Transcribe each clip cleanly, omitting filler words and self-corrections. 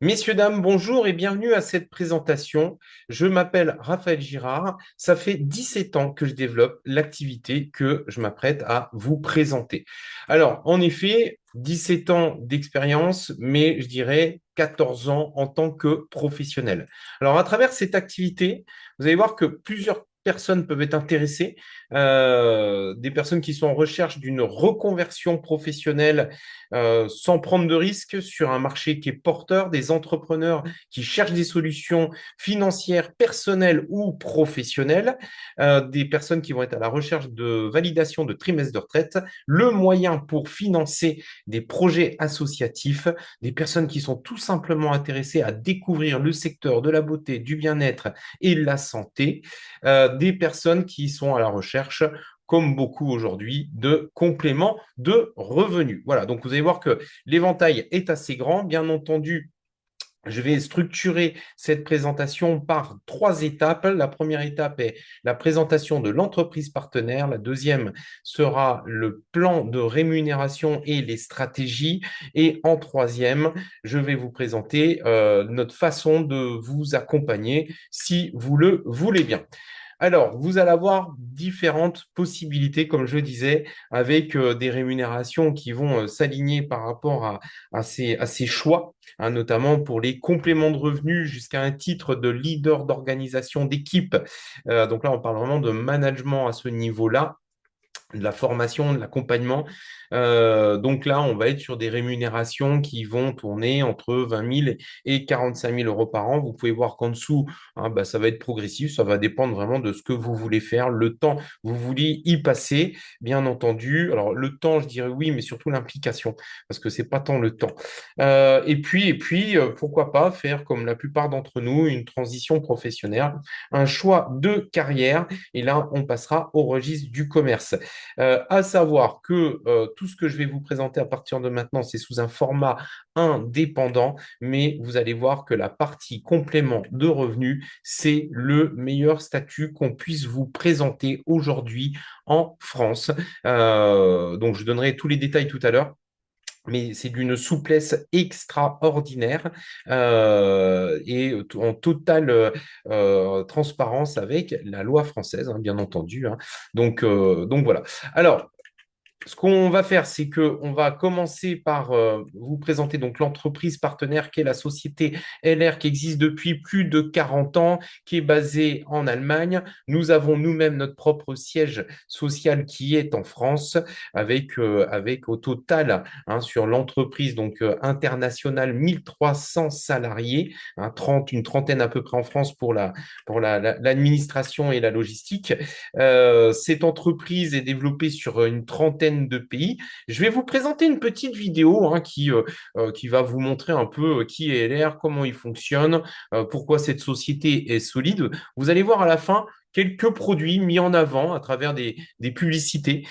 Messieurs, dames, bonjour et bienvenue à cette présentation. Je m'appelle Raphaël Girard. Ça fait 17 ans que je développe l'activité que je m'apprête à vous présenter. Alors, en effet, 17 ans d'expérience, mais je dirais 14 ans en tant que professionnel. Alors, à travers cette activité, vous allez voir que plusieurs personnes peuvent être intéressées, des personnes qui sont en recherche d'une reconversion professionnelle sans prendre de risques sur un marché qui est porteur, des entrepreneurs qui cherchent des solutions financières, personnelles ou professionnelles, des personnes qui vont être à la recherche de validation de trimestre de retraite, le moyen pour financer des projets associatifs, des personnes qui sont tout simplement intéressées à découvrir le secteur de la beauté, du bien-être et de la santé, des personnes qui sont à la recherche comme beaucoup aujourd'hui, de compléments de revenus. Voilà, donc vous allez voir que l'éventail est assez grand. Bien entendu, je vais structurer cette présentation par 3 étapes. La première étape est la présentation de l'entreprise partenaire. La deuxième sera le plan de rémunération et les stratégies. Et en troisième, je vais vous présenter notre façon de vous accompagner si vous le voulez bien. Alors, vous allez avoir différentes possibilités, comme je le disais, avec des rémunérations qui vont s'aligner par rapport à ces choix, hein, notamment pour les compléments de revenus jusqu'à un titre de leader d'organisation d'équipe. Donc là, on parle vraiment de management à ce niveau-là, de la formation, de l'accompagnement. Donc là, on va être sur des rémunérations qui vont tourner entre 20 000 et 45 000 euros par an. Vous pouvez voir qu'en dessous, hein, ça va être progressif. Ça va dépendre vraiment de ce que vous voulez faire, le temps que vous voulez y passer, bien entendu. Alors, le temps, je dirais oui, mais surtout l'implication, parce que c'est pas tant le temps. Et puis, pourquoi pas faire, comme la plupart d'entre nous, une transition professionnelle, un choix de carrière. Et là, on passera au registre du commerce. À savoir que tout ce que je vais vous présenter à partir de maintenant, c'est sous un format indépendant, mais vous allez voir que la partie complément de revenus, c'est le meilleur statut qu'on puisse vous présenter aujourd'hui en France. Donc, je donnerai tous les détails tout à l'heure, mais c'est d'une souplesse extraordinaire et en totale transparence avec la loi française, hein, bien entendu, hein. Donc voilà. Alors, ce qu'on va faire, c'est qu'on va commencer par vous présenter donc l'entreprise partenaire qui est la société LR qui existe depuis plus de 40 ans, qui est basée en Allemagne. Nous avons nous-mêmes notre propre siège social qui est en France, avec au total, hein, sur l'entreprise donc internationale 1300 salariés, hein, une trentaine à peu près en France pour l'administration et la logistique. Cette entreprise est développée sur une trentaine de pays. Je vais vous présenter une petite vidéo, hein, qui va vous montrer un peu qui est LR, comment il fonctionne, pourquoi cette société est solide. Vous allez voir à la fin quelques produits mis en avant à travers des publicités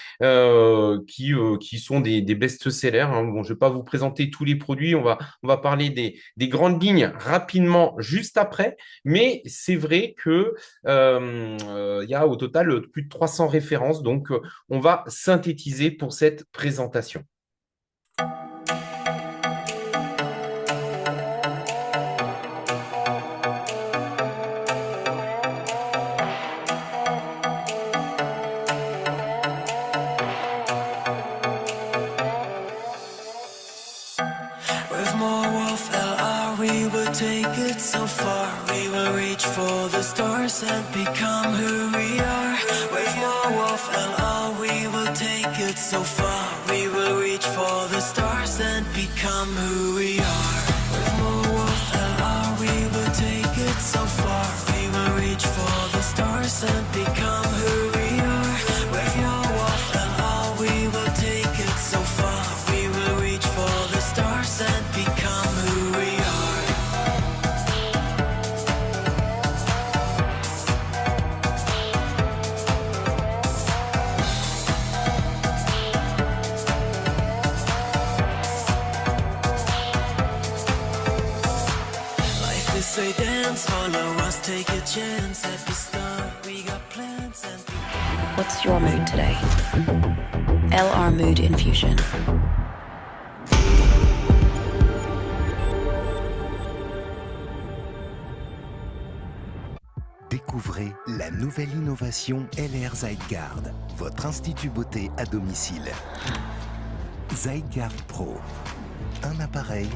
qui sont des best-sellers, hein. Bon, je ne vais pas vous présenter tous les produits, on va parler des grandes lignes rapidement juste après, mais c'est vrai que il y a au total plus de 300 références, donc on va synthétiser pour cette présentation. With more wolf LR, we will take it so far. We will reach for the stars and become who we are. With more wolf LR, we will take it so far. We will reach for the stars and become who we are. With more wolf LR, we will take it so far. We will reach for the stars and become who we are. With your wolf LR, we will take it so far. We will reach for the stars and become who we are. Life is a dance, follow us, take a chance. At the start, we got plans and What's your mood today? LR Mood Infusion. Découvrez la nouvelle innovation LR Zyguard, votre institut beauté à domicile. Zyguard Pro, un appareil,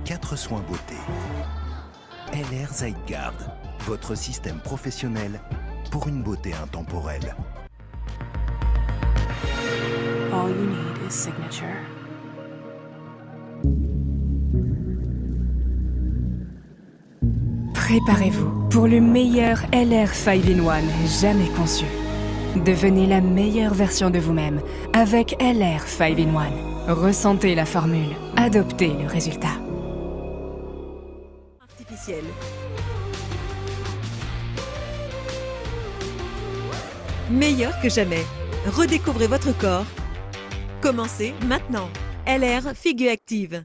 4 soins beauté. LR Zyguard, votre système professionnel pour une beauté intemporelle. All you need is signature. Préparez-vous pour le meilleur LR 5-in-1 jamais conçu. Devenez la meilleure version de vous-même avec LR 5-in-1. Ressentez la formule, adoptez le résultat. Artificielle. Meilleur que jamais. Redécouvrez votre corps. Commencez maintenant. LR Figure Active.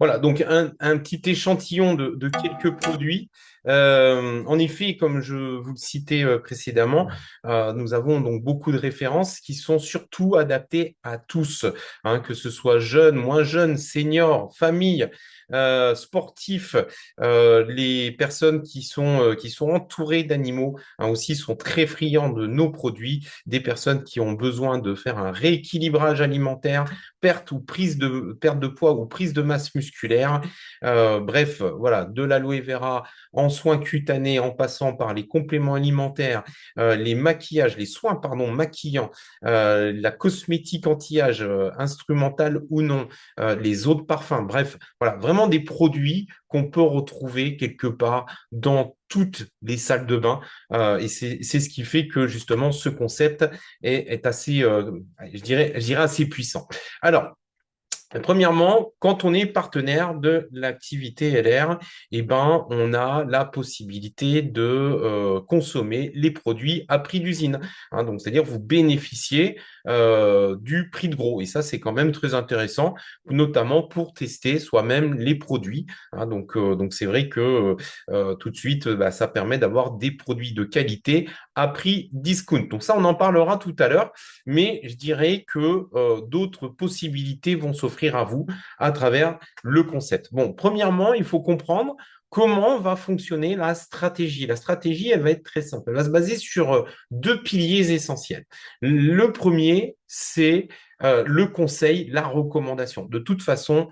Voilà, donc un petit échantillon de quelques produits. En effet, comme je vous le citais précédemment, nous avons donc beaucoup de références qui sont surtout adaptées à tous, hein, que ce soit jeunes, moins jeunes, seniors, familles, sportifs, les personnes qui sont entourées d'animaux, hein, aussi sont très friands de nos produits, des personnes qui ont besoin de faire un rééquilibrage alimentaire, perte de poids ou prise de masse musculaire. Bref, voilà, de l'aloe vera en soins cutanés, en passant par les compléments alimentaires, les soins, pardon, maquillants, la cosmétique anti-âge, instrumentale ou non, les eaux de parfum. Bref, voilà, vraiment des produits qu'on peut retrouver quelque part dans toutes les salles de bain. Et c'est ce qui fait que justement ce concept est assez, je dirais assez puissant. Alors, premièrement, quand on est partenaire de l'activité LR, eh ben, on a la possibilité de consommer les produits à prix d'usine. Hein, donc, c'est-à-dire vous bénéficiez du prix de gros. Et ça, c'est quand même très intéressant, notamment pour tester soi-même les produits. Hein, donc, c'est vrai que tout de suite, ça permet d'avoir des produits de qualité à prix discount. Donc ça, on en parlera tout à l'heure, mais je dirais que d'autres possibilités vont s'offrir à vous à travers le concept. Bon, premièrement, il faut comprendre comment va fonctionner la stratégie. La stratégie, elle va être très simple. Elle va se baser sur deux piliers essentiels. Le premier, c'est le conseil, la recommandation. De toute façon,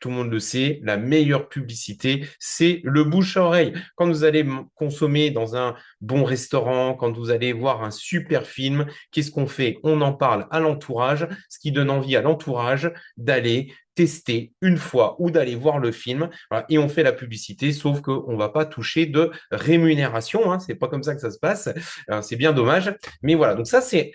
tout le monde le sait, la meilleure publicité, c'est le bouche à oreille. Quand vous allez consommer dans un bon restaurant, quand vous allez voir un super film, qu'est-ce qu'on fait? On en parle à l'entourage, ce qui donne envie à l'entourage d'aller tester une fois ou d'aller voir le film. Voilà, et on fait la publicité, sauf qu'on ne va pas toucher de rémunération. Hein, c'est pas comme ça que ça se passe. C'est bien dommage. Mais voilà, donc ça, c'est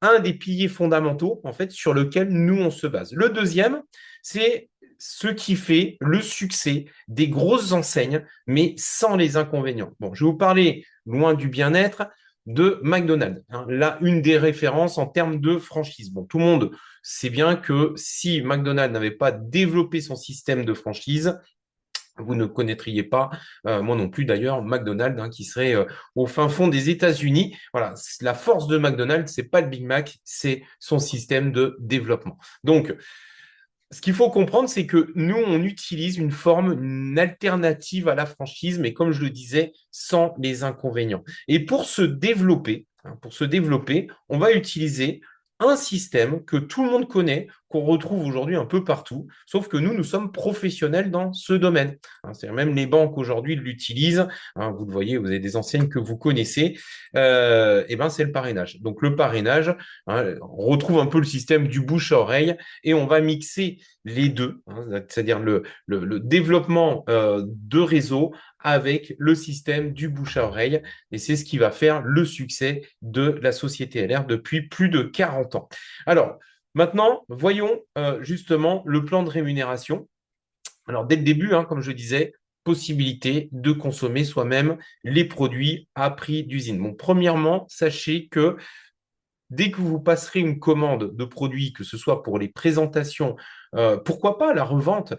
un des piliers fondamentaux, en fait, sur lequel nous, on se base. Le deuxième, c'est ce qui fait le succès des grosses enseignes, mais sans les inconvénients. Bon, je vais vous parler, loin du bien-être, de McDonald's. Hein, là, une des références en termes de franchise. Bon, tout le monde sait bien que si McDonald's n'avait pas développé son système de franchise, vous ne connaîtriez pas, moi non plus d'ailleurs, McDonald's, hein, qui serait au fin fond des États-Unis. Voilà, la force de McDonald's, c'est pas le Big Mac, c'est son système de développement. Donc, ce qu'il faut comprendre, c'est que nous, on utilise une alternative à la franchise, mais comme je le disais, sans les inconvénients. Et pour se développer, on va utiliser un système que tout le monde connaît, qu'on retrouve aujourd'hui un peu partout, sauf que nous sommes professionnels dans ce domaine. Hein, c'est-à-dire même les banques aujourd'hui l'utilisent. Hein, vous le voyez, vous avez des enseignes que vous connaissez. Et ben c'est le parrainage. Donc le parrainage, hein, on retrouve un peu le système du bouche à oreille et on va mixer les deux, hein, c'est-à-dire le développement de réseau avec le système du bouche à oreille. Et c'est ce qui va faire le succès de la société LR depuis plus de 40 ans. Alors, maintenant, voyons justement le plan de rémunération. Alors, dès le début, hein, comme je disais, possibilité de consommer soi-même les produits à prix d'usine. Bon, premièrement, sachez que dès que vous passerez une commande de produits, que ce soit pour les présentations pourquoi pas la revente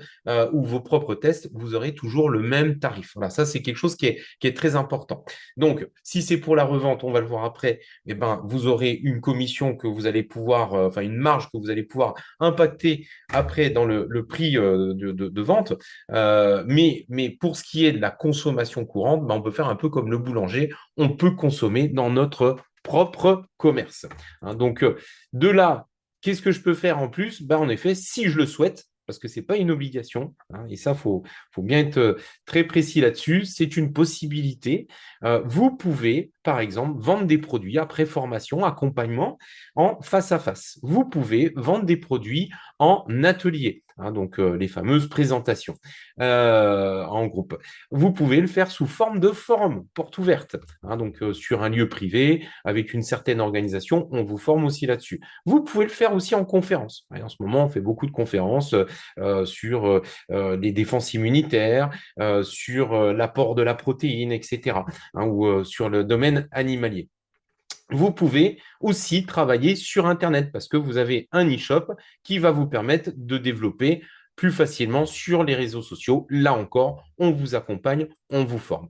ou vos propres tests, vous aurez toujours le même tarif. Voilà, ça c'est quelque chose qui est très important. Donc, si c'est pour la revente, on va le voir après, eh ben, vous aurez une commission que vous allez pouvoir, enfin une marge que vous allez pouvoir impacter après dans le prix de vente. Mais pour ce qui est de la consommation courante, ben, on peut faire un peu comme le boulanger, on peut consommer dans notre propre commerce. Hein, donc, de là, qu'est-ce que je peux faire en plus? Ben, en effet, si je le souhaite, parce que ce n'est pas une obligation, hein, et ça, faut bien être très précis là-dessus, c'est une possibilité. Vous pouvez, par exemple, vendre des produits après formation, accompagnement en face à face. Vous pouvez vendre des produits en atelier, hein, donc les fameuses présentations en groupe. Vous pouvez le faire sous forme de forum, porte ouverte, hein, donc sur un lieu privé, avec une certaine organisation, on vous forme aussi là-dessus. Vous pouvez le faire aussi en conférence. En ce moment, on fait beaucoup de conférences sur les défenses immunitaires, sur l'apport de la protéine, etc., hein, ou sur le domaine animalier. Vous pouvez aussi travailler sur Internet parce que vous avez un e-shop qui va vous permettre de développer plus facilement sur les réseaux sociaux. Là encore, on vous accompagne, on vous forme.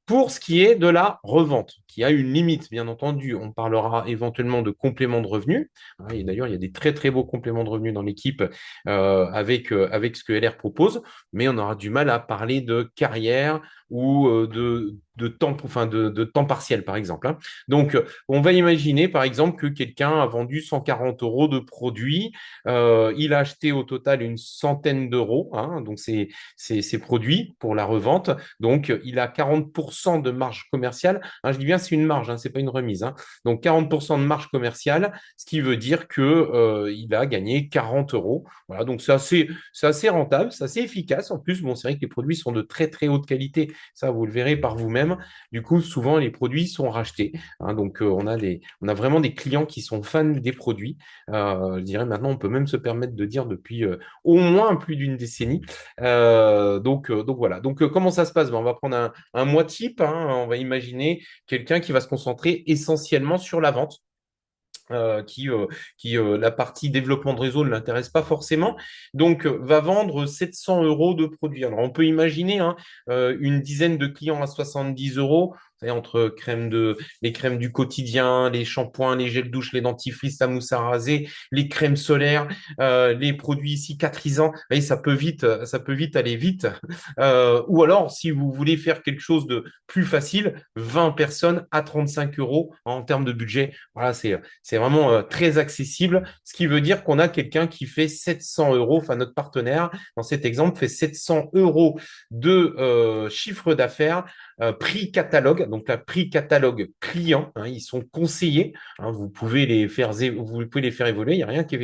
Pour ce qui est de la revente, qui a une limite, bien entendu, on parlera éventuellement de complément de revenus. Et d'ailleurs, il y a des très, très beaux compléments de revenus dans l'équipe avec ce que LR propose, mais on aura du mal à parler de carrière ou de temps, enfin de temps partiel, par exemple. Hein. Donc, on va imaginer, par exemple, que quelqu'un a vendu 140 euros de produits. Il a acheté au total une centaine d'euros, hein, donc c'est produits pour la revente. Donc, il a 40% de marge commerciale. Hein, je dis bien c'est une marge, hein, ce n'est pas une remise. Hein. Donc, 40% de marge commerciale, ce qui veut dire qu'il a gagné 40 euros. Voilà, donc c'est assez rentable, c'est assez efficace. En plus, bon, c'est vrai que les produits sont de très, très haute qualité. Ça, vous le verrez par vous-même. Du coup, souvent, les produits sont rachetés. Hein, donc, on a vraiment des clients qui sont fans des produits. Je dirais maintenant, on peut même se permettre de dire depuis au moins plus d'une décennie. Donc voilà. Donc comment ça se passe? Ben, on va prendre un mois type. Hein. On va imaginer quelqu'un qui va se concentrer essentiellement sur la vente. Qui la partie développement de réseau ne l'intéresse pas forcément, donc va vendre 700 euros de produits. Alors on peut imaginer hein, une dizaine de clients à 70 euros, entre les crèmes du quotidien, les shampoings, les gels douche, les dentifrices, la mousse à raser, les crèmes solaires, les produits cicatrisants. Vous voyez, ça peut vite aller vite. Ou alors, si vous voulez faire quelque chose de plus facile, 20 personnes à 35 euros en termes de budget. Voilà, c'est vraiment très accessible, ce qui veut dire qu'on a quelqu'un qui fait 700 euros, enfin notre partenaire dans cet exemple fait 700 euros de chiffre d'affaires, prix catalogue, donc la prix catalogue client, hein, ils sont conseillés, hein, vous pouvez les faire évoluer, il n'y a rien qui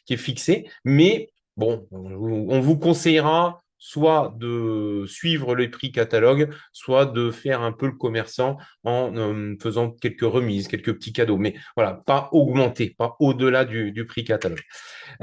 est fixé, mais bon, on vous conseillera soit de suivre le prix catalogue, soit de faire un peu le commerçant en faisant quelques remises, quelques petits cadeaux. Mais voilà, pas augmenter, pas au-delà du prix catalogue.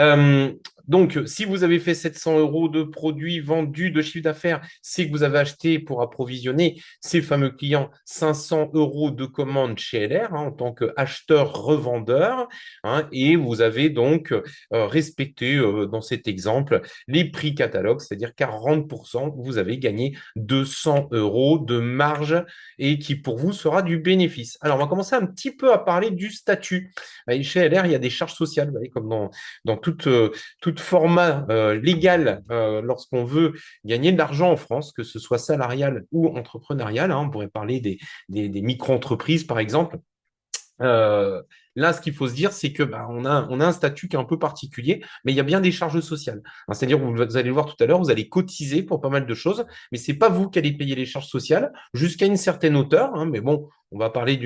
Euh, donc, si vous avez fait 700 euros de produits vendus de chiffre d'affaires, c'est que vous avez acheté pour approvisionner ces fameux clients 500 euros de commandes chez LR hein, en tant qu'acheteur-revendeur. Hein, et vous avez donc respecté dans cet exemple les prix catalogue, c'est-à-dire 40%, vous avez gagné 200 euros de marge et qui pour vous sera du bénéfice. Alors, on va commencer un petit peu à parler du statut. Chez LR, il y a des charges sociales, vous voyez, comme dans toute format légal lorsqu'on veut gagner de l'argent en France, que ce soit salarial ou entrepreneurial. Hein, on pourrait parler des micro-entreprises, par exemple. Là, ce qu'il faut se dire, c'est que on a un statut qui est un peu particulier, mais il y a bien des charges sociales. Hein, c'est-à-dire, vous allez le voir tout à l'heure, vous allez cotiser pour pas mal de choses, mais c'est pas vous qui allez payer les charges sociales jusqu'à une certaine hauteur. Hein, mais bon, on va parler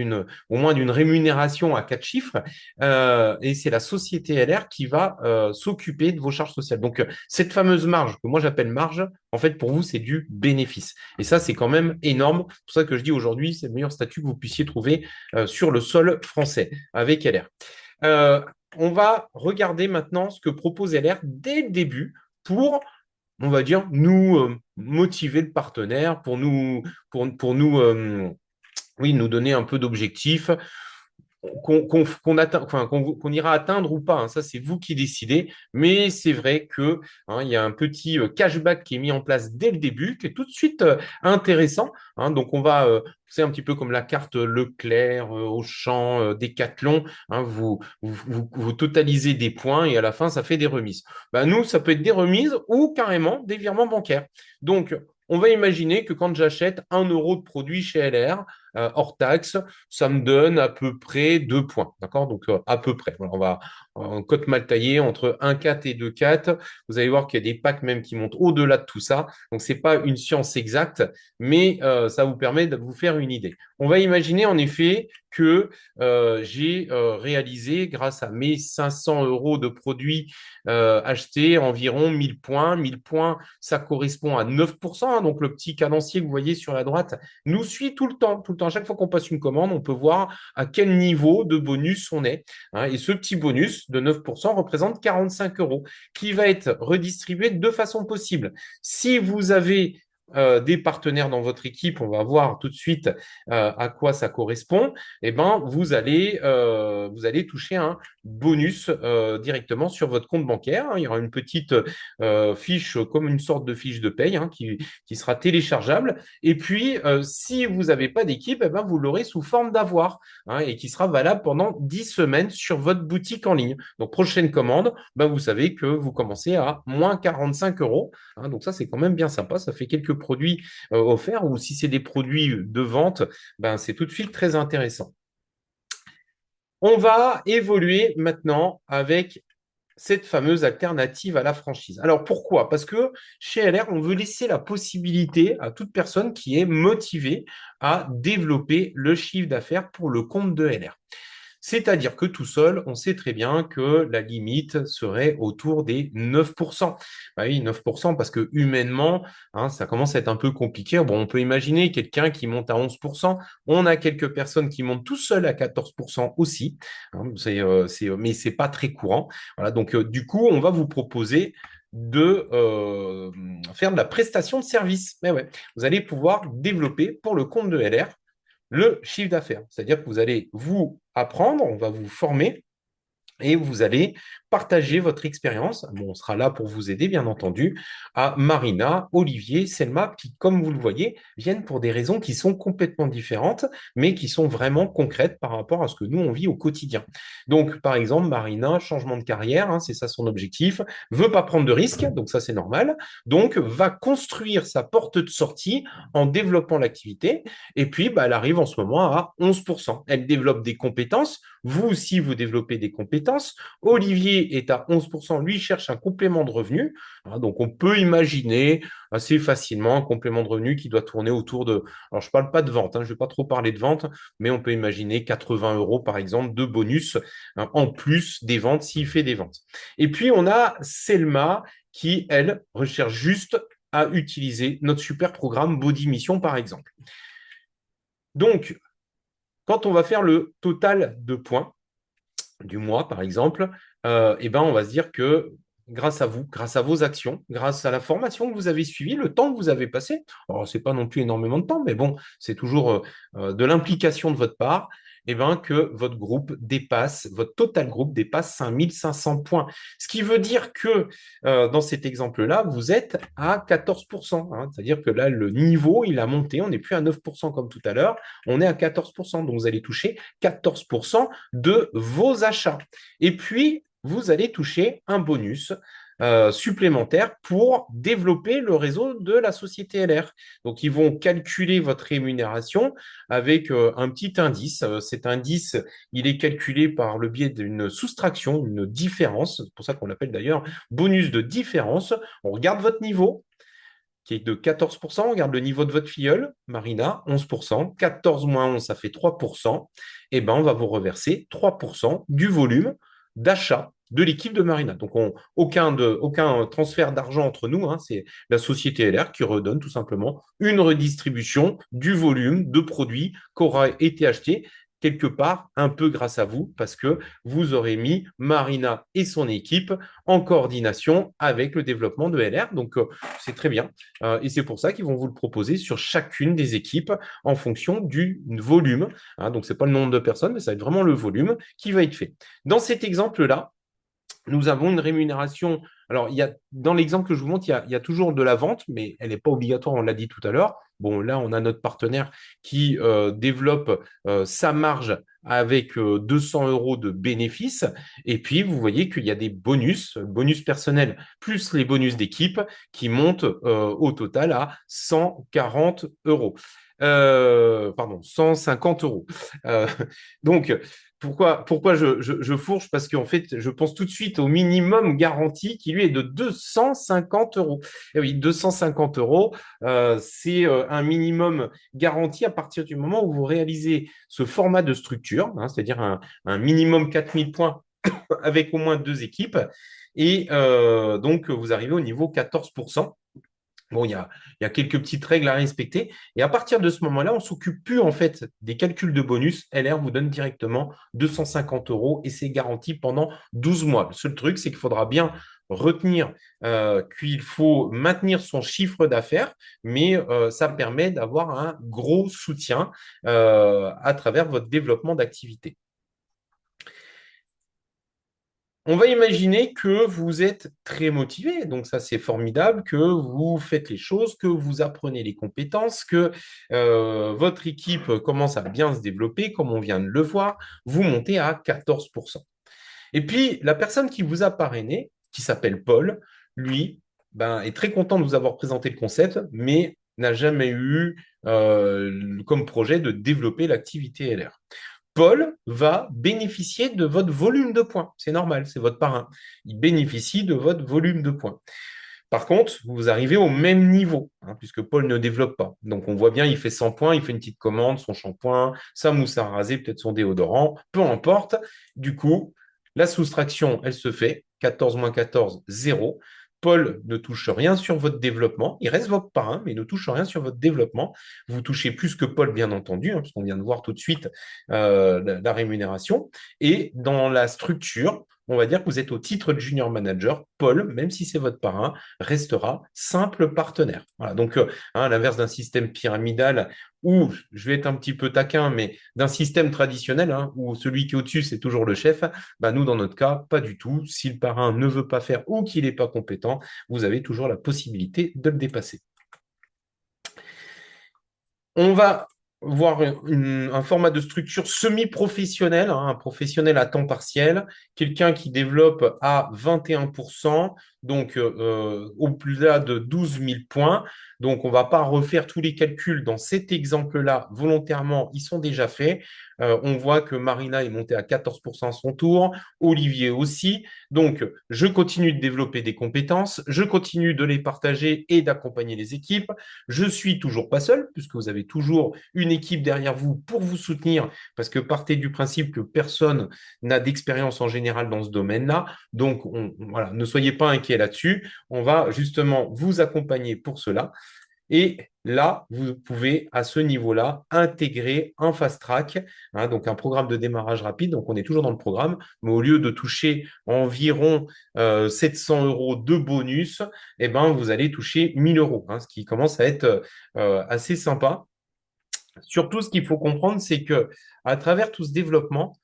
au moins d'une rémunération à 4 chiffres, et c'est la société LR qui va s'occuper de vos charges sociales. Donc, cette fameuse marge que moi j'appelle marge, en fait, pour vous, c'est du bénéfice. Et ça, c'est quand même énorme. C'est pour ça que je dis aujourd'hui, c'est le meilleur statut que vous puissiez trouver sur le sol français avec LR. On va regarder maintenant ce que propose LR dès le début pour, on va dire, nous motiver le partenaire, pour nous, oui, nous donner un peu d'objectifs. qu'on ira atteindre ou pas, hein. Ça, c'est vous qui décidez. Mais c'est vrai que il y a un petit cashback qui est mis en place dès le début, qui est tout de suite intéressant, hein. Donc, on va, c'est un petit peu comme la carte Leclerc, Auchan, Decathlon, hein. Vous totalisez des points et à la fin, ça fait des remises. Ben, nous, ça peut être des remises ou carrément des virements bancaires. Donc, on va imaginer que quand j'achète 1 € de produit chez LR, hors taxe, ça me donne à peu près 2 points. D'accord? Donc, à peu près. Voilà, on va en cote mal taillée entre 1,4 et 2,4. Vous allez voir qu'il y a des packs même qui montent au-delà de tout ça. Donc, ce n'est pas une science exacte, mais ça vous permet de vous faire une idée. On va imaginer en effet que j'ai réalisé, grâce à mes 500 € de produits achetés, environ 1000 points. 1000 points, ça correspond à 9%. Hein. Donc, le petit cadencier que vous voyez sur la droite nous suit tout le temps. Tout le temps, à chaque fois qu'on passe une commande, on peut voir à quel niveau de bonus on est. Hein. Et ce petit bonus de 9% représente 45 € qui va être redistribué de deux façons possibles. Si vous avez des partenaires dans votre équipe, on va voir tout de suite à quoi ça correspond, eh ben, vous allez toucher un bonus directement sur votre compte bancaire. Hein. Il y aura une petite fiche, comme une sorte de fiche de paye, hein, qui sera téléchargeable. Et puis, si vous n'avez pas d'équipe, eh ben, vous l'aurez sous forme d'avoir, hein, et qui sera valable pendant 10 semaines sur votre boutique en ligne. Donc, prochaine commande, ben, vous savez que vous commencez à moins 45 €. Hein. Donc, ça, c'est quand même bien sympa. Ça fait quelques produits offerts, ou si c'est des produits de vente, ben, c'est tout de suite très intéressant. On va évoluer maintenant avec cette fameuse alternative à la franchise. Alors pourquoi? Parce que chez LR, on veut laisser la possibilité à toute personne qui est motivée à développer le chiffre d'affaires pour le compte de LR. C'est-à-dire que tout seul, on sait très bien que la limite serait autour des 9%. Bah oui, 9%, parce que humainement, hein, ça commence à être un peu compliqué. Bon, on peut imaginer quelqu'un qui monte à 11%. On a quelques personnes qui montent tout seuls à 14% aussi. Hein, mais c'est pas très courant. Voilà, donc du coup, on va vous proposer de faire de la prestation de service. Mais ouais, vous allez pouvoir développer pour le compte de LR le chiffre d'affaires. C'est-à-dire que vous allez vous apprendre, on va vous former et vous allez partager votre expérience. Bon, on sera là pour vous aider, bien entendu, à Marina, Olivier, Selma, qui, comme vous le voyez, viennent pour des raisons qui sont complètement différentes, mais qui sont vraiment concrètes par rapport à ce que nous, on vit au quotidien. Donc, par exemple, Marina, changement de carrière, hein, c'est ça son objectif, veut pas prendre de risques, donc ça, c'est normal, donc va construire sa porte de sortie en développant l'activité, et puis, bah, elle arrive en ce moment à 11%. Elle développe des compétences, vous aussi, vous développez des compétences. Olivier est à 11%, lui cherche un complément de revenu. Hein, donc, on peut imaginer assez facilement un complément de revenu qui doit tourner autour de… Alors, je ne parle pas de vente, hein, je ne vais pas trop parler de vente, mais on peut imaginer 80 € par exemple de bonus, hein, en plus des ventes s'il fait des ventes. Et puis, on a Selma qui, elle, recherche juste à utiliser notre super programme Body Mission, par exemple. Donc, quand on va faire le total de points du mois, par exemple, eh ben, on va se dire que grâce à vous, grâce à vos actions, grâce à la formation que vous avez suivie, le temps que vous avez passé, alors ce n'est pas non plus énormément de temps, mais bon, c'est toujours de l'implication de votre part, eh ben, que votre groupe dépasse, votre total groupe dépasse 5500 points. Ce qui veut dire que dans cet exemple-là, vous êtes à 14%. Hein, c'est-à-dire que là, le niveau, il a monté. On n'est plus à 9% comme tout à l'heure. On est à 14%. Donc, vous allez toucher 14% de vos achats. Et puis, vous allez toucher un bonus supplémentaire pour développer le réseau de la société LR. Donc, ils vont calculer votre rémunération avec un petit indice. Cet indice, il est calculé par le biais d'une soustraction, une différence. C'est pour ça qu'on l'appelle d'ailleurs bonus de différence. On regarde votre niveau, qui est de 14%. On regarde le niveau de votre filleule, Marina, 11%. 14 moins 11, ça fait 3%. Et ben, on va vous reverser 3% du volume d'achat de l'équipe de Marina. Donc, aucun transfert d'argent entre nous, hein, c'est la société LR qui redonne tout simplement une redistribution du volume de produits qui aura été acheté quelque part un peu grâce à vous, parce que vous aurez mis Marina et son équipe en coordination avec le développement de LR. Donc, c'est très bien. Et c'est pour ça qu'ils vont vous le proposer sur chacune des équipes en fonction du volume. Hein. Donc, ce n'est pas le nombre de personnes, mais ça va être vraiment le volume qui va être fait. Dans cet exemple-là, nous avons une rémunération. Alors, dans l'exemple que je vous montre, il y a toujours de la vente, mais elle n'est pas obligatoire, on l'a dit tout à l'heure. Bon, là, on a notre partenaire qui développe sa marge avec 200 euros de bénéfices. Et puis, vous voyez qu'il y a des bonus personnels, plus les bonus d'équipe qui montent au total à 140 euros. Pardon, 150 euros. Euh, donc, pourquoi je fourche? Parce qu'en fait, je pense tout de suite au minimum garanti qui, lui, est de 250 euros. Et oui, 250 euros, c'est un minimum garanti à partir du moment où vous réalisez ce format de structure, hein, c'est-à-dire un minimum 4000 points avec au moins 2 équipes. Et donc, vous arrivez au niveau 14%. Bon, il y a quelques petites règles à respecter. Et à partir de ce moment-là, on ne s'occupe plus en fait des calculs de bonus. LR vous donne directement 250 euros et c'est garanti pendant 12 mois. Le seul truc, c'est qu'il faudra bien retenir qu'il faut maintenir son chiffre d'affaires, mais ça permet d'avoir un gros soutien à travers votre développement d'activité. On va imaginer que vous êtes très motivé, donc ça c'est formidable, que vous faites les choses, que vous apprenez les compétences, que votre équipe commence à bien se développer, comme on vient de le voir, vous montez à 14%. Et puis la personne qui vous a parrainé, qui s'appelle Paul, lui, est très content de vous avoir présenté le concept, mais n'a jamais eu comme projet de développer l'activité LR. Paul va bénéficier de votre volume de points. C'est normal, c'est votre parrain. Il bénéficie de votre volume de points. Par contre, vous arrivez au même niveau, hein, puisque Paul ne développe pas. Donc, on voit bien, il fait 100 points, il fait une petite commande, son shampoing, sa mousse à raser, peut-être son déodorant, peu importe. Du coup, la soustraction, elle se fait. 14 moins 14, 0. Paul ne touche rien sur votre développement. Il reste votre parrain, mais il ne touche rien sur votre développement. Vous touchez plus que Paul, bien entendu, hein, parce qu'on vient de voir tout de suite la rémunération. Et dans la structure, on va dire que vous êtes au titre de junior manager. Paul, même si c'est votre parrain, restera simple partenaire. Voilà, donc, à l'inverse d'un système pyramidal où, je vais être un petit peu taquin, mais d'un système traditionnel, hein, où celui qui est au-dessus, c'est toujours le chef, nous, dans notre cas, pas du tout. Si le parrain ne veut pas faire ou qu'il n'est pas compétent, vous avez toujours la possibilité de le dépasser. On va voir un format de structure semi-professionnel, hein, un professionnel à temps partiel, quelqu'un qui développe à 21%, donc au-delà de 12 000 points. Donc, on ne va pas refaire tous les calculs dans cet exemple-là volontairement, ils sont déjà faits. On voit que Marina est montée à 14% à son tour, Olivier aussi. Donc, je continue de développer des compétences, je continue de les partager et d'accompagner les équipes. Je suis toujours pas seul, puisque vous avez toujours une équipe derrière vous pour vous soutenir, parce que partez du principe que personne n'a d'expérience en général dans ce domaine-là. Donc, voilà, ne soyez pas inquiets là-dessus. On va justement vous accompagner pour cela. Et là, vous pouvez, à ce niveau-là, intégrer un fast track, hein, donc un programme de démarrage rapide. Donc, on est toujours dans le programme, mais au lieu de toucher environ 700 euros de bonus, vous allez toucher 1000 euros, hein, ce qui commence à être assez sympa. Surtout, ce qu'il faut comprendre, c'est que à travers tout ce développement,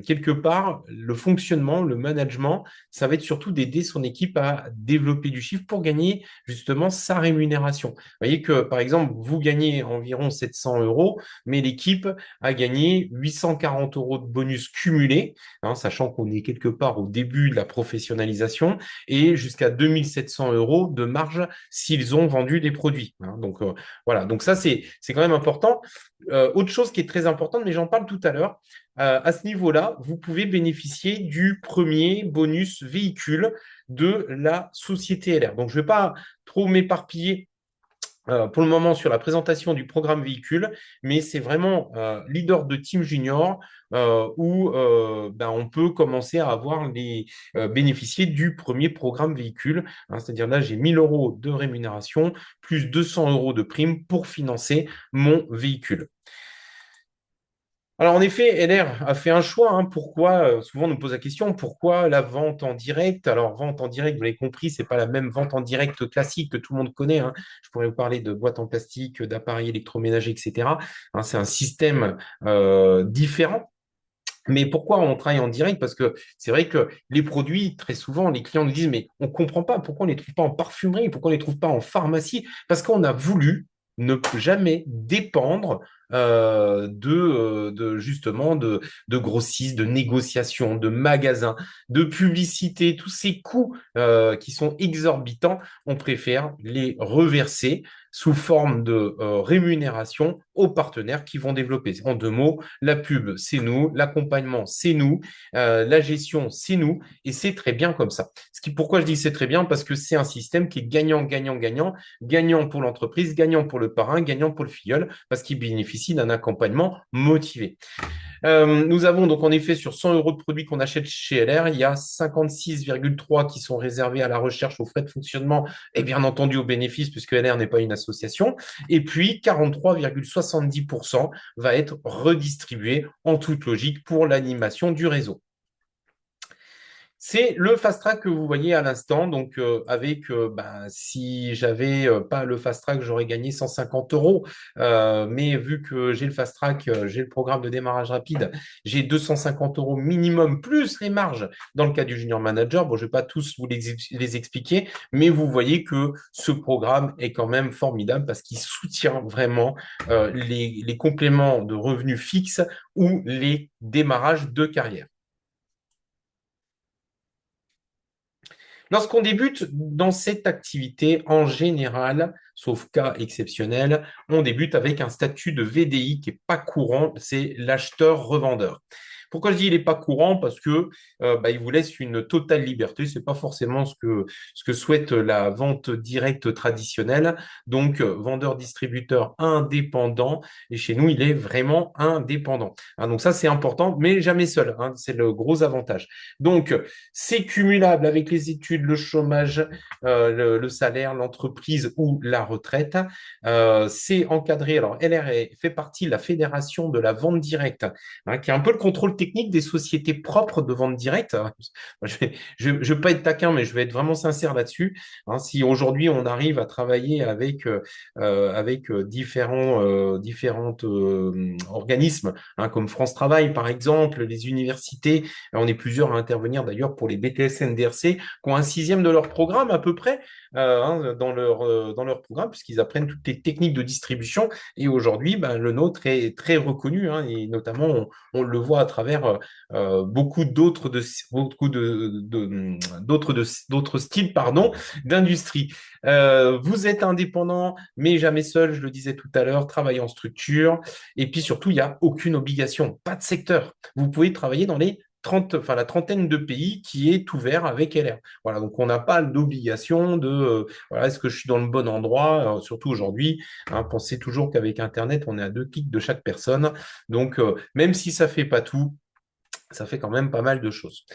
quelque part, le fonctionnement, le management, ça va être surtout d'aider son équipe à développer du chiffre pour gagner justement sa rémunération. Vous voyez que, par exemple, vous gagnez environ 700 euros, mais l'équipe a gagné 840 euros de bonus cumulés, hein, sachant qu'on est quelque part au début de la professionnalisation, et jusqu'à 2700 euros de marge s'ils ont vendu des produits. Hein. Donc, voilà, donc ça, c'est quand même important. Autre chose qui est très importante, mais j'en parle tout à l'heure, à ce niveau-là, vous pouvez bénéficier du premier bonus véhicule de la société LR. Donc, je ne vais pas trop m'éparpiller pour le moment sur la présentation du programme véhicule, mais c'est vraiment leader de Team Junior où on peut commencer à avoir bénéficier du premier programme véhicule. Hein, c'est-à-dire là, j'ai 1000 euros de rémunération plus 200 euros de prime pour financer mon véhicule. Alors, en effet, LR a fait un choix. Hein. Pourquoi? Souvent, on nous pose la question, pourquoi la vente en direct? Alors, vente en direct, vous l'avez compris, c'est pas la même vente en direct classique que tout le monde connaît. Hein. Je pourrais vous parler de boîtes en plastique, d'appareils électroménagers, etc. Hein, c'est un système différent. Mais pourquoi on travaille en direct? Parce que c'est vrai que les produits, très souvent, les clients nous disent, mais on ne comprend pas pourquoi on ne les trouve pas en parfumerie, pourquoi on ne les trouve pas en pharmacie, parce qu'on a voulu ne jamais dépendre justement de grossistes, de négociations, de magasins, de publicité, tous ces coûts qui sont exorbitants, on préfère les reverser sous forme de rémunération aux partenaires qui vont développer. En deux mots, la pub, c'est nous, l'accompagnement, c'est nous, la gestion, c'est nous, et c'est très bien comme ça. Pourquoi je dis c'est très bien? Parce que c'est un système qui est gagnant, gagnant, gagnant, gagnant pour l'entreprise, gagnant pour le parrain, gagnant pour le filleul, parce qu'il bénéficie d'un accompagnement motivé. Nous avons donc en effet sur 100 euros de produits qu'on achète chez LR, il y a 56,3 qui sont réservés à la recherche, aux frais de fonctionnement et bien entendu aux bénéfices puisque LR n'est pas une association. Et puis 43,70% va être redistribué en toute logique pour l'animation du réseau. C'est le fast track que vous voyez à l'instant. Donc, si j'avais pas le fast track, j'aurais gagné 150 euros. Mais vu que j'ai le fast track, j'ai le programme de démarrage rapide, j'ai 250 euros minimum plus les marges dans le cas du junior manager. Bon, je ne vais pas tous vous les expliquer, mais vous voyez que ce programme est quand même formidable parce qu'il soutient vraiment les compléments de revenus fixes ou les démarrages de carrière. Lorsqu'on débute dans cette activité, en général, sauf cas exceptionnel, on débute avec un statut de VDI qui n'est pas courant, c'est l'acheteur-revendeur. Pourquoi je dis il n'est pas courant? Parce que il vous laisse une totale liberté. Ce n'est pas forcément ce que souhaite la vente directe traditionnelle. Donc, vendeur-distributeur indépendant. Et chez nous, il est vraiment indépendant. Hein, donc ça, c'est important, mais jamais seul. Hein, c'est le gros avantage. Donc, c'est cumulable avec les études, le chômage, le salaire, l'entreprise ou la retraite. C'est encadré. Alors, fait partie de la fédération de la vente directe, hein, qui a un peu le contrôle technique des sociétés propres de vente directe. Je vais pas être taquin, mais je vais être vraiment sincère là-dessus. Hein, si aujourd'hui on arrive à travailler avec différents organismes, hein, comme France Travail par exemple, les universités, on est plusieurs à intervenir d'ailleurs pour les BTS NDRC, qui ont un sixième de leur programme à peu près dans leur programme, puisqu'ils apprennent toutes les techniques de distribution. Et aujourd'hui, le nôtre est très reconnu, hein, et notamment on le voit à travers beaucoup d'autres styles d'industrie. Vous êtes indépendant, mais jamais seul, je le disais tout à l'heure, travaillez en structure. Et puis surtout, il n'y a aucune obligation, pas de secteur. Vous pouvez travailler dans la trentaine de pays qui est ouvert avec LR. Voilà, donc on n'a pas l'obligation de est-ce que je suis dans le bon endroit, surtout aujourd'hui. Hein, pensez toujours qu'avec Internet, on est à 2 clics de chaque personne. Donc, même si ça ne fait pas tout, ça fait quand même pas mal de choses.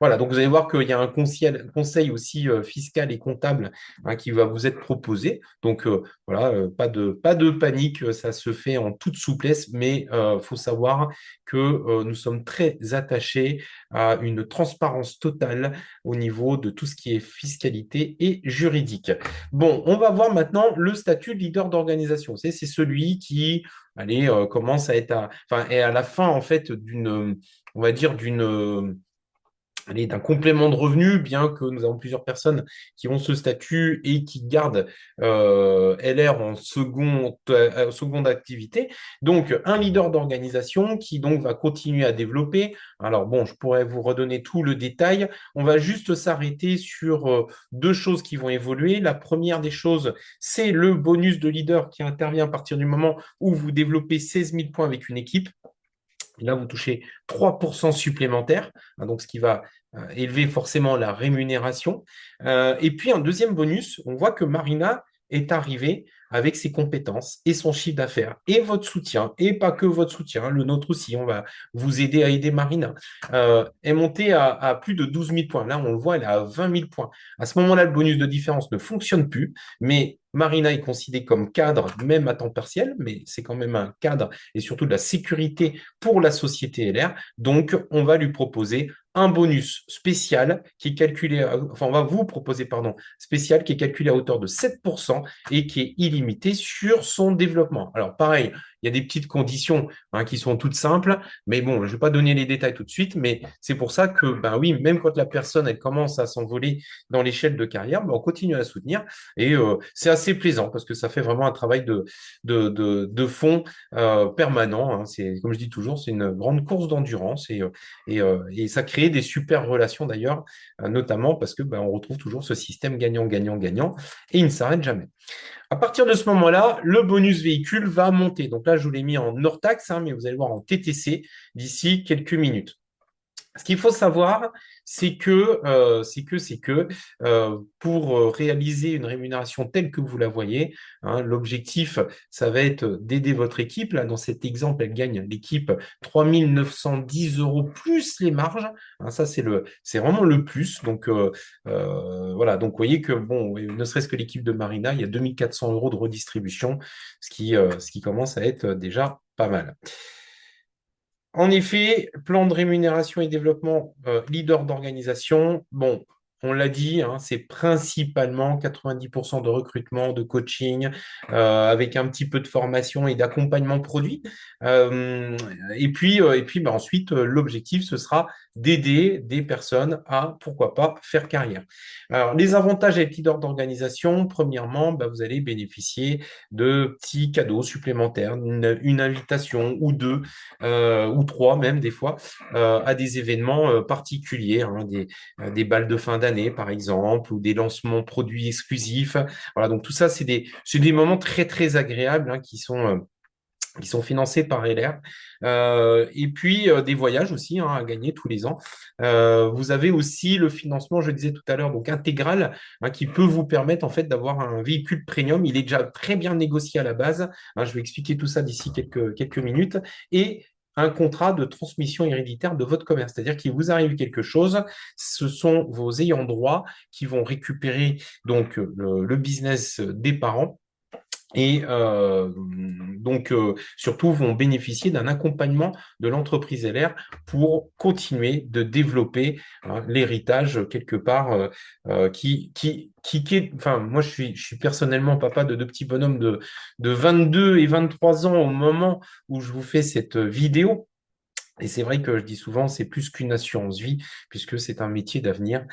Voilà, donc vous allez voir qu'il y a un conseil aussi fiscal et comptable, hein, qui va vous être proposé. Donc pas de panique, ça se fait en toute souplesse, mais faut savoir que nous sommes très attachés à une transparence totale au niveau de tout ce qui est fiscalité et juridique. Bon, on va voir maintenant le statut de leader d'organisation. C'est celui qui commence à être est à la fin en fait on va dire d'un complément de revenu, bien que nous avons plusieurs personnes qui ont ce statut et qui gardent LR en seconde activité. Donc, un leader d'organisation qui donc va continuer à développer. Alors bon, je pourrais vous redonner tout le détail. On va juste s'arrêter sur deux choses qui vont évoluer. La première des choses, c'est le bonus de leader qui intervient à partir du moment où vous développez 16 000 points avec une équipe. Et là, vous touchez 3% supplémentaires, hein, donc ce qui va élever forcément la rémunération. Et puis, un deuxième bonus, on voit que Marina est arrivé avec ses compétences et son chiffre d'affaires et votre soutien, et pas que votre soutien, le nôtre aussi, on va vous aider à aider Marina, est monté à plus de 12 000 points. Là, on le voit, elle est à 20 000 points. À ce moment-là, le bonus de différence ne fonctionne plus, mais Marina est considérée comme cadre, même à temps partiel, mais c'est quand même un cadre et surtout de la sécurité pour la société LR. Donc, on va lui proposer un bonus spécial qui est calculé, enfin, on va vous proposer, pardon, spécial qui est calculé à hauteur de 7% et qui est illimité sur son développement. Alors, pareil, il y a des petites conditions qui sont toutes simples, mais bon, je ne vais pas donner les détails tout de suite, mais c'est pour ça que, ben oui, même quand la personne, elle commence à s'envoler dans l'échelle de carrière, ben, on continue à la soutenir et c'est assez plaisant parce que ça fait vraiment un travail de fond permanent. C'est, comme je dis toujours, c'est une grande course d'endurance et ça crée des super relations d'ailleurs, notamment parce que ben, on retrouve toujours ce système gagnant-gagnant-gagnant et il ne s'arrête jamais. À partir de ce moment-là, le bonus véhicule va monter. Donc là, je vous l'ai mis en hors taxe, mais vous allez voir en TTC d'ici quelques minutes. Ce qu'il faut savoir, c'est que pour réaliser une rémunération telle que vous la voyez, l'objectif, ça va être d'aider votre équipe. Là, dans cet exemple, elle gagne l'équipe 3 910 € plus les marges. Ça, c'est vraiment le plus. Donc, voilà. Donc, vous voyez que, bon, ne serait-ce que l'équipe de Marina, il y a 2 400 € de redistribution, ce qui commence à être déjà pas mal. En effet, plan de rémunération et développement, leader d'organisation. Bon, on l'a dit, c'est principalement 90% de recrutement, de coaching, avec un petit peu de formation et d'accompagnement produit. Et puis bah, ensuite, l'objectif, ce sera d'aider des personnes à, pourquoi pas, faire carrière. Alors, les avantages avec leader d'organisation, premièrement, bah, vous allez bénéficier de petits cadeaux supplémentaires, une invitation ou deux, ou trois même des fois, à des événements particuliers, des balles de fin d'année par exemple, ou des lancements produits exclusifs. Voilà, donc tout ça, c'est des moments très très agréables qui sont financés par LR. Et puis des voyages aussi à gagner tous les ans. Vous avez aussi le financement, je disais tout à l'heure, donc intégral, qui peut vous permettre en fait d'avoir un véhicule premium. Il est déjà très bien négocié à la base. Je vais expliquer tout ça d'ici quelques minutes. Et un contrat de transmission héréditaire de votre commerce. C'est-à-dire qu'il vous arrive quelque chose, ce sont vos ayants droit qui vont récupérer donc le business des parents et donc surtout vont bénéficier d'un accompagnement de l'entreprise LR pour continuer de développer l'héritage quelque part enfin moi je suis personnellement papa de deux petits bonhommes de 22 et 23 ans au moment où je vous fais cette vidéo. Et c'est vrai que je dis souvent, c'est plus qu'une assurance vie, puisque c'est un métier d'avenir.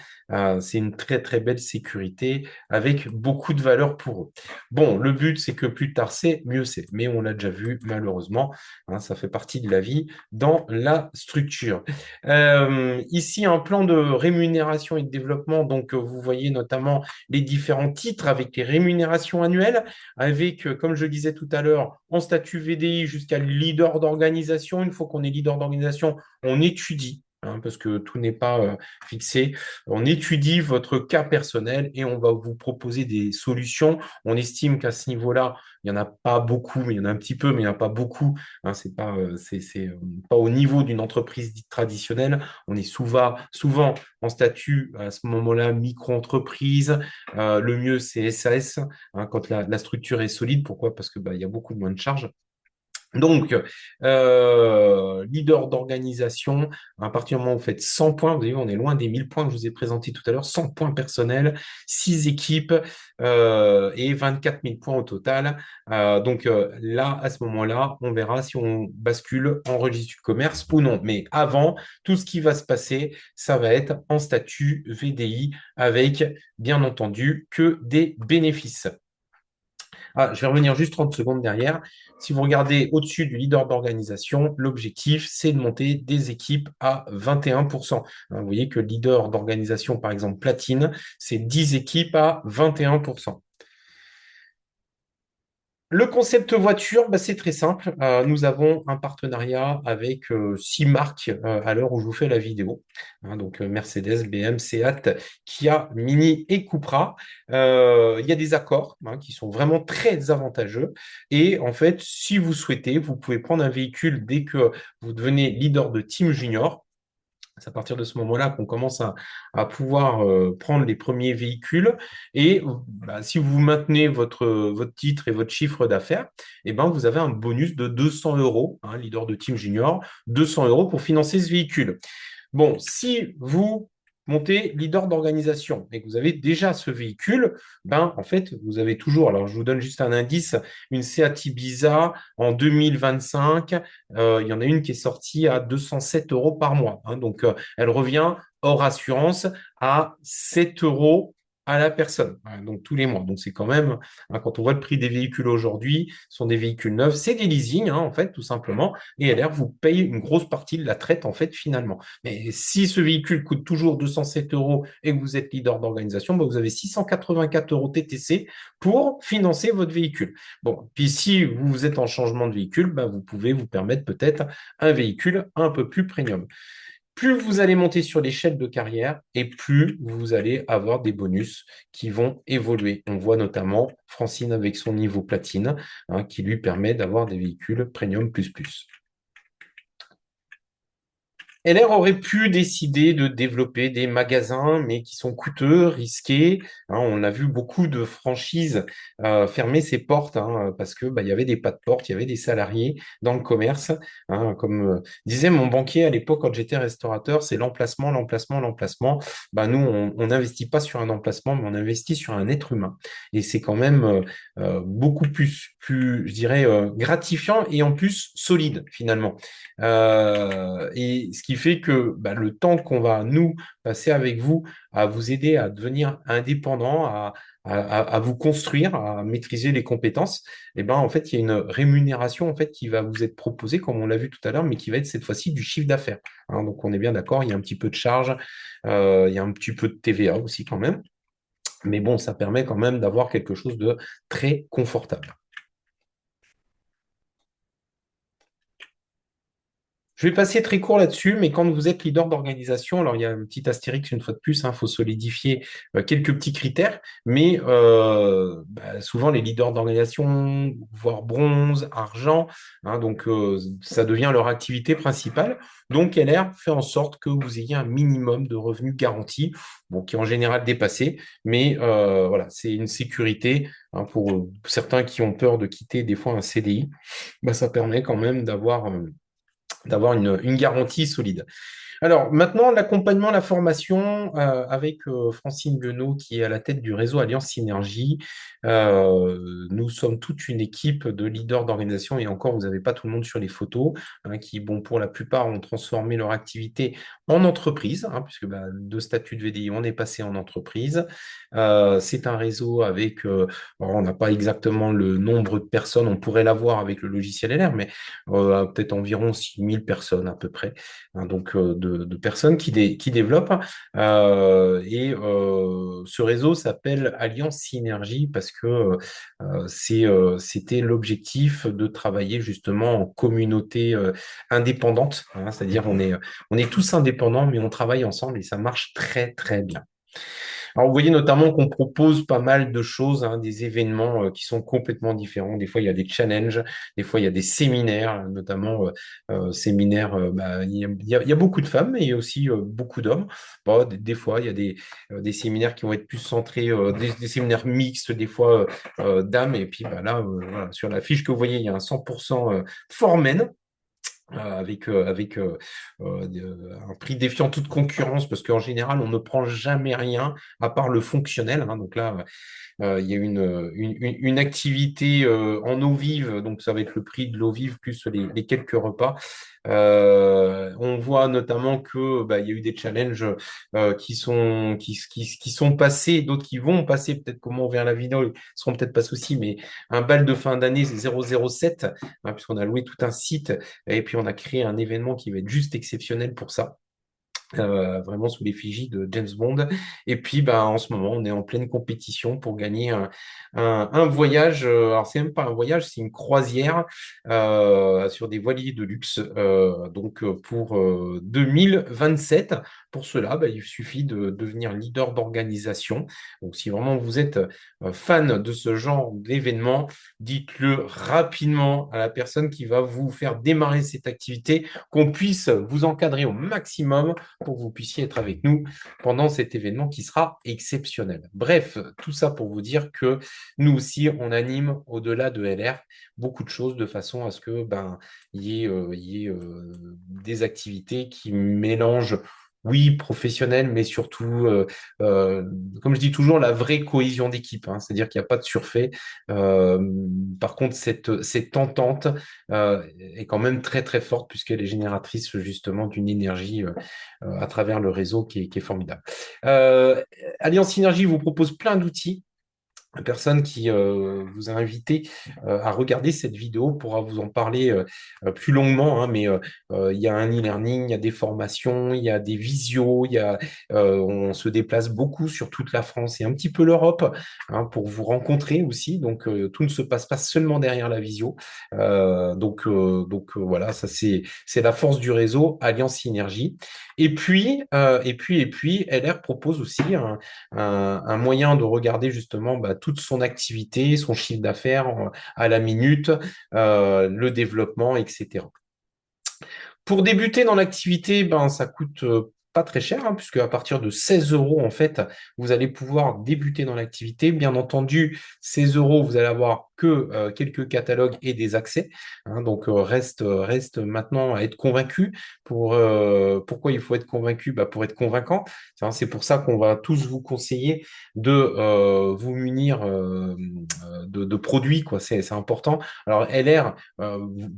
C'est une très, très belle sécurité avec beaucoup de valeur pour eux. Bon, le but, c'est que plus tard c'est, mieux c'est. Mais on l'a déjà vu, malheureusement, ça fait partie de la vie dans la structure. Ici, un plan de rémunération et de développement. Donc, vous voyez notamment les différents titres avec les rémunérations annuelles, avec, comme je disais tout à l'heure, en statut VDI jusqu'à leader d'organisation. Une fois qu'on est leader d'organisation, on étudie, parce que tout n'est pas fixé. On étudie votre cas personnel et on va vous proposer des solutions. On estime qu'à ce niveau-là, il n'y en a pas beaucoup, mais il y en a un petit peu, mais il n'y en a pas beaucoup. C'est pas au niveau d'une entreprise dite traditionnelle. On est souvent en statut, à ce moment-là, micro-entreprise. Le mieux, c'est SAS, quand la structure est solide. Pourquoi? Parce que il y a beaucoup moins de charges. Donc, leader d'organisation, à partir du moment où vous faites 100 points, vous voyez, on est loin des 1000 points que je vous ai présentés tout à l'heure, 100 points personnels, 6 équipes et 24 000 points au total. Donc là, à ce moment-là, on verra si on bascule en registre du commerce ou non. Mais avant, tout ce qui va se passer, ça va être en statut VDI avec, bien entendu, que des bénéfices. Je vais revenir juste 30 secondes derrière. Si vous regardez au-dessus du leader d'organisation, l'objectif, c'est de monter des équipes à 21%. Vous voyez que le leader d'organisation, par exemple, platine, c'est 10 équipes à 21%. Le concept voiture, c'est très simple. Nous avons un partenariat avec 6 marques à l'heure où je vous fais la vidéo. Donc Mercedes, BM, Seat, Kia, Mini et Cupra. Il y a des accords qui sont vraiment très avantageux. Et en fait, si vous souhaitez, vous pouvez prendre un véhicule dès que vous devenez leader de Team Junior. C'est à partir de ce moment-là qu'on commence à pouvoir prendre les premiers véhicules. Et si vous maintenez votre titre et votre chiffre d'affaires, vous avez un bonus de 200 euros, leader de Team Junior, 200 euros pour financer ce véhicule. Bon, si vous montez leader d'organisation et que vous avez déjà ce véhicule, en fait, vous avez toujours, alors je vous donne juste un indice, une Seat Ibiza en 2025. Il y en a une qui est sortie à 207 euros par mois. Donc, elle revient hors assurance à 7 euros à la personne, donc tous les mois. Donc, c'est quand même, quand on voit le prix des véhicules aujourd'hui, ce sont des véhicules neufs, c'est des leasing, en fait, tout simplement. Et LR vous paye une grosse partie de la traite, en fait, finalement. Mais si ce véhicule coûte toujours 207 euros et que vous êtes leader d'organisation, vous avez 684 euros TTC pour financer votre véhicule. Bon, puis si vous êtes en changement de véhicule, vous pouvez vous permettre peut-être un véhicule un peu plus premium. Plus vous allez monter sur l'échelle de carrière et plus vous allez avoir des bonus qui vont évoluer. On voit notamment Francine avec son niveau platine qui lui permet d'avoir des véhicules premium plus plus. LR aurait pu décider de développer des magasins, mais qui sont coûteux, risqués. On a vu beaucoup de franchises fermer ses portes parce que il y avait des pas de porte, il y avait des salariés dans le commerce. Comme disait mon banquier à l'époque quand j'étais restaurateur, c'est l'emplacement, l'emplacement, l'emplacement. Nous, on n'investit pas sur un emplacement, mais on investit sur un être humain. Et c'est quand même beaucoup plus, je dirais, gratifiant et en plus solide finalement. Et ce qui fait que le temps qu'on va nous passer avec vous à vous aider à devenir indépendant, à vous construire, à maîtriser les compétences, en fait, il y a une rémunération en fait qui va vous être proposée, comme on l'a vu tout à l'heure, mais qui va être cette fois-ci du chiffre d'affaires. Donc on est bien d'accord, il y a un petit peu de charge, il y a un petit peu de TVA aussi quand même. Mais bon, ça permet quand même d'avoir quelque chose de très confortable. Je vais passer très court là-dessus, mais quand vous êtes leader d'organisation, alors il y a un petit astérix une fois de plus, faut solidifier quelques petits critères, mais souvent les leaders d'organisation, voire bronze, argent, donc ça devient leur activité principale. Donc LR fait en sorte que vous ayez un minimum de revenus garantis, qui est en général dépassé, mais voilà, c'est une sécurité pour certains qui ont peur de quitter des fois un CDI, ça permet quand même d'avoir une garantie solide. Alors maintenant, l'accompagnement, la formation avec Francine Guenot qui est à la tête du réseau Alliance Synergie. Nous sommes toute une équipe de leaders d'organisation et encore, vous n'avez pas tout le monde sur les photos qui, pour la plupart, ont transformé leur activité en entreprise, puisque de statut de VDI, on est passé en entreprise. C'est un réseau avec, on n'a pas exactement le nombre de personnes, on pourrait l'avoir avec le logiciel LR, mais peut-être environ 6000 personnes à peu près. Donc de personnes qui développent. Ce réseau s'appelle Alliance Synergie parce que c'était l'objectif de travailler justement en communauté indépendante. C'est-à-dire on est tous indépendants, mais on travaille ensemble et ça marche très, très bien. Alors, vous voyez notamment qu'on propose pas mal de choses, des événements qui sont complètement différents. Des fois, il y a des challenges, des fois, il y a des séminaires, notamment séminaires. Il y a beaucoup de femmes, mais il y a aussi beaucoup d'hommes. Des fois, il y a des séminaires qui vont être plus centrés, des séminaires mixtes, des fois dames. Et puis là, voilà, sur la fiche que vous voyez, il y a un 100% formen avec un prix défiant toute concurrence, parce qu'en général, on ne prend jamais rien à part le fonctionnel. Donc là, il y a une activité en eau vive, donc ça va être le prix de l'eau vive plus les quelques repas. On voit notamment que il y a eu des challenges qui sont passés, d'autres qui vont passer, peut-être comment on verra la vidéo, ils seront peut-être pas aussi, mais un bal de fin d'année, c'est 007, puisqu'on a loué tout un site et puis on a créé un événement qui va être juste exceptionnel pour ça. vraiment sous l'effigie de James Bond. Et puis, ben, en ce moment, on est en pleine compétition pour gagner un voyage. Alors, c'est même pas un voyage, c'est une croisière sur des voiliers de luxe. Pour 2027. Pour cela, ben, il suffit de devenir leader d'organisation. Donc, si vraiment vous êtes fan de ce genre d'événement, dites-le rapidement à la personne qui va vous faire démarrer cette activité, qu'on puisse vous encadrer au maximum pour que vous puissiez être avec nous pendant cet événement qui sera exceptionnel. Bref, tout ça pour vous dire que nous aussi, on anime au-delà de LR beaucoup de choses de façon à ce que y ait des activités qui mélangent oui, professionnel, mais surtout, euh, comme je dis toujours, la vraie cohésion d'équipe. Hein, c'est-à-dire qu'il n'y a pas de surfait. Euh, Par contre, cette entente est quand même très très forte puisqu'elle est génératrice justement d'une énergie à travers le réseau qui est formidable. Euh, Alliance Synergie vous propose plein d'outils. La personne qui vous a invité à regarder cette vidéo pourra vous en parler plus longuement, hein, mais il y a un e-learning, il y a des formations, il y a des visios, on se déplace beaucoup sur toute la France et un petit peu l'Europe, hein, pour vous rencontrer aussi. Donc, tout ne se passe pas seulement derrière la visio. Voilà, ça c'est la force du réseau Alliance Synergie. LR propose aussi un moyen de regarder justement toute son activité, son chiffre d'affaires à la minute, le développement, etc. Pour débuter dans l'activité, ça coûte pas très cher, hein, puisque à partir de 16 euros, en fait, vous allez pouvoir débuter dans l'activité. Bien entendu, 16 euros, vous allez avoir que quelques catalogues et des accès. Hein, donc, reste maintenant à être convaincu. Pourquoi il faut être convaincu? Pour être convaincant. Hein, c'est pour ça qu'on va tous vous conseiller de vous munir de produits, quoi. C'est important. Alors, LR,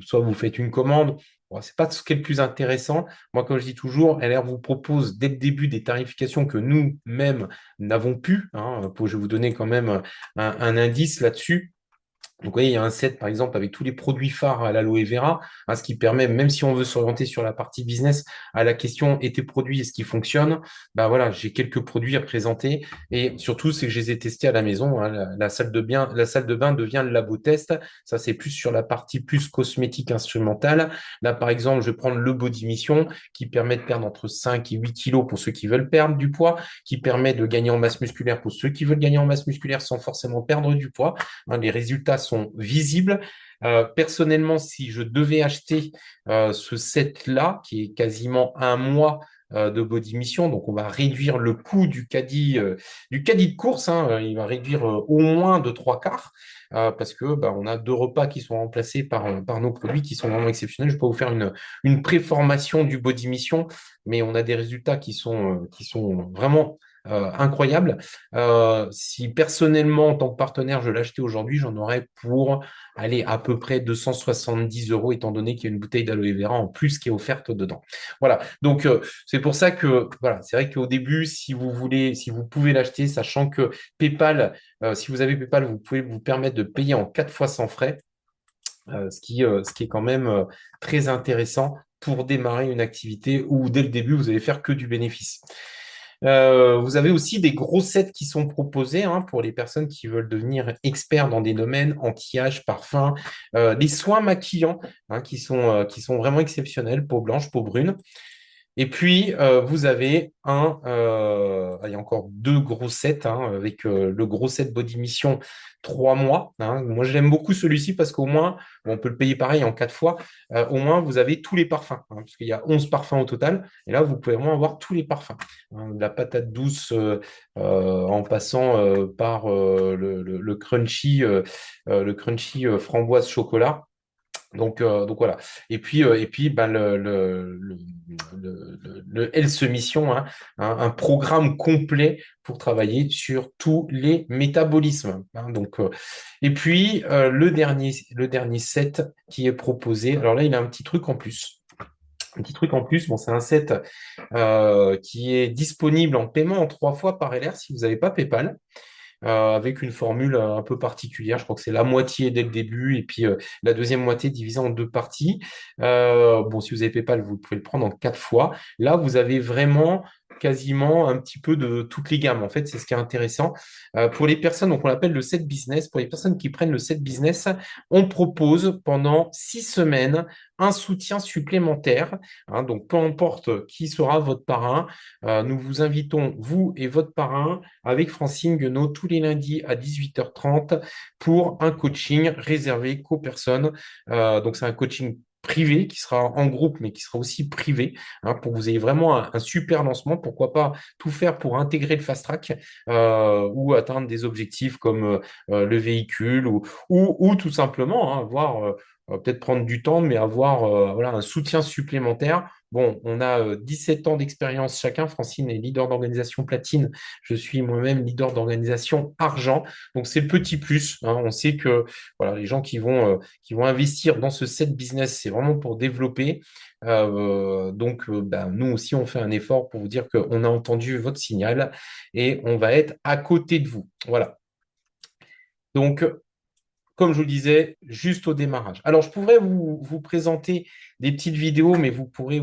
soit vous faites une commande. Bon, c'est pas ce qui est le plus intéressant. Moi, comme je dis toujours, LR vous propose dès le début des tarifications que nous-mêmes n'avons pu. Hein, je vais vous donner quand même un indice là-dessus. Donc, vous voyez, il y a un set, par exemple, avec tous les produits phares à l'aloe vera, hein, ce qui permet, même si on veut s'orienter sur la partie business, à la question et tes produits, est-ce qu'ils fonctionnent? Voilà, j'ai quelques produits à présenter et surtout, c'est que je les ai testés à la maison. Hein, la salle de bain devient le labo test. Ça, c'est plus sur la partie plus cosmétique instrumentale. Là, par exemple, je vais prendre le Body Mission qui permet de perdre entre 5 et 8 kilos pour ceux qui veulent perdre du poids, qui permet de gagner en masse musculaire pour ceux qui veulent gagner en masse musculaire sans forcément perdre du poids. Hein, les résultats sont visibles. Personnellement, si je devais acheter ce set-là, qui est quasiment un mois de Body Mission, donc on va réduire le coût du caddie de course, hein, il va réduire au moins de 3 quarts, parce que on a 2 repas qui sont remplacés par nos produits qui sont vraiment exceptionnels. Je peux vous faire une préformation du Body Mission, mais on a des résultats qui sont vraiment incroyable. Si personnellement, en tant que partenaire, je l'achetais aujourd'hui, j'en aurais pour aller à peu près 270 euros, étant donné qu'il y a une bouteille d'aloe vera en plus qui est offerte dedans. Voilà. Donc, c'est pour ça que, voilà, c'est vrai qu'au début, si vous pouvez l'acheter, sachant que PayPal, si vous avez PayPal, vous pouvez vous permettre de payer en 4 fois sans frais, ce qui est quand même très intéressant pour démarrer une activité où dès le début, vous allez faire que du bénéfice. Vous avez aussi des gros sets qui sont proposés, hein, pour les personnes qui veulent devenir experts dans des domaines anti-âge, parfum, les soins maquillants, hein, qui sont vraiment exceptionnels, peau blanche, peau brune. Et puis, vous avez il y a encore 2 gros sets, hein, avec le gros set Body Mission 3 mois. Hein. Moi, je l'aime beaucoup celui-ci parce qu'au moins, on peut le payer pareil en 4 fois. Au moins, vous avez tous les parfums, hein, parce qu'il y a 11 parfums au total. Et là, vous pouvez vraiment avoir tous les parfums. Hein, de la patate douce en passant par le crunchy framboise chocolat. Donc voilà. Et puis le Health Mission, hein, un programme complet pour travailler sur tous les métabolismes. Hein. Et puis le dernier set qui est proposé. Alors là, il a un petit truc en plus. Un petit truc en plus. Bon, c'est un set qui est disponible en paiement en 3 fois par LR si vous n'avez pas PayPal. avec une formule un peu particulière. Je crois que c'est la moitié dès le début et puis la deuxième moitié divisée en deux parties. Bon, si vous avez PayPal, vous pouvez le prendre en 4 fois. Là, vous avez vraiment quasiment un petit peu de toutes les gammes. En fait, c'est ce qui est intéressant. Pour les personnes, donc on l'appelle le set business, pour les personnes qui prennent le set business, on propose pendant 6 semaines un soutien supplémentaire. Hein, donc, peu importe qui sera votre parrain, nous vous invitons, vous et votre parrain, avec Francine Guenot, tous les lundis à 18h30 pour un coaching réservé qu'aux personnes. Donc, c'est un coaching privé qui sera en groupe, mais qui sera aussi privé, hein, pour que vous ayez vraiment un super lancement. Pourquoi pas tout faire pour intégrer le fast track ou atteindre des objectifs comme le véhicule ou tout simplement hein, avoir peut-être prendre du temps, mais avoir voilà, un soutien supplémentaire. Bon, on a 17 ans d'expérience chacun. Francine est leader d'organisation platine. Je suis moi-même leader d'organisation argent. Donc, c'est le petit plus. Hein. On sait que voilà, les gens qui vont investir dans ce set business, c'est vraiment pour développer. Donc, ben, nous aussi, on fait un effort pour vous dire qu'on a entendu votre signal et on va être à côté de vous. Voilà. Donc, comme je vous le disais, juste au démarrage. Alors, je pourrais vous présenter des petites vidéos, mais vous pourrez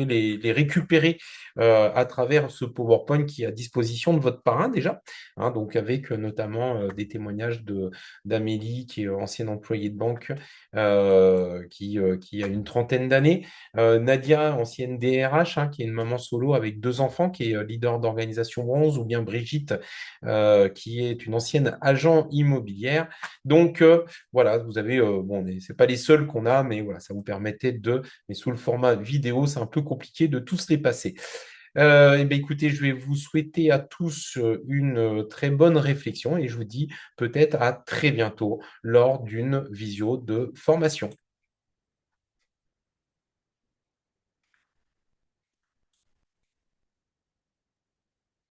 les récupérer à travers ce PowerPoint qui est à disposition de votre parrain déjà, hein, donc avec notamment des témoignages d'Amélie, qui est ancienne employée de banque, qui a une trentaine d'années, Nadia, ancienne DRH, hein, qui est une maman solo avec 2 enfants, qui est leader d'organisation bronze, ou bien Brigitte, qui est une ancienne agent immobilière. Donc, voilà, vous avez, bon, c'est pas les seuls qu'on a, mais voilà, ça vous permettait mais sous le format vidéo, c'est un peu compliqué de tous les passer. Eh bien, écoutez, je vais vous souhaiter à tous une très bonne réflexion et je vous dis peut-être à très bientôt lors d'une visio de formation.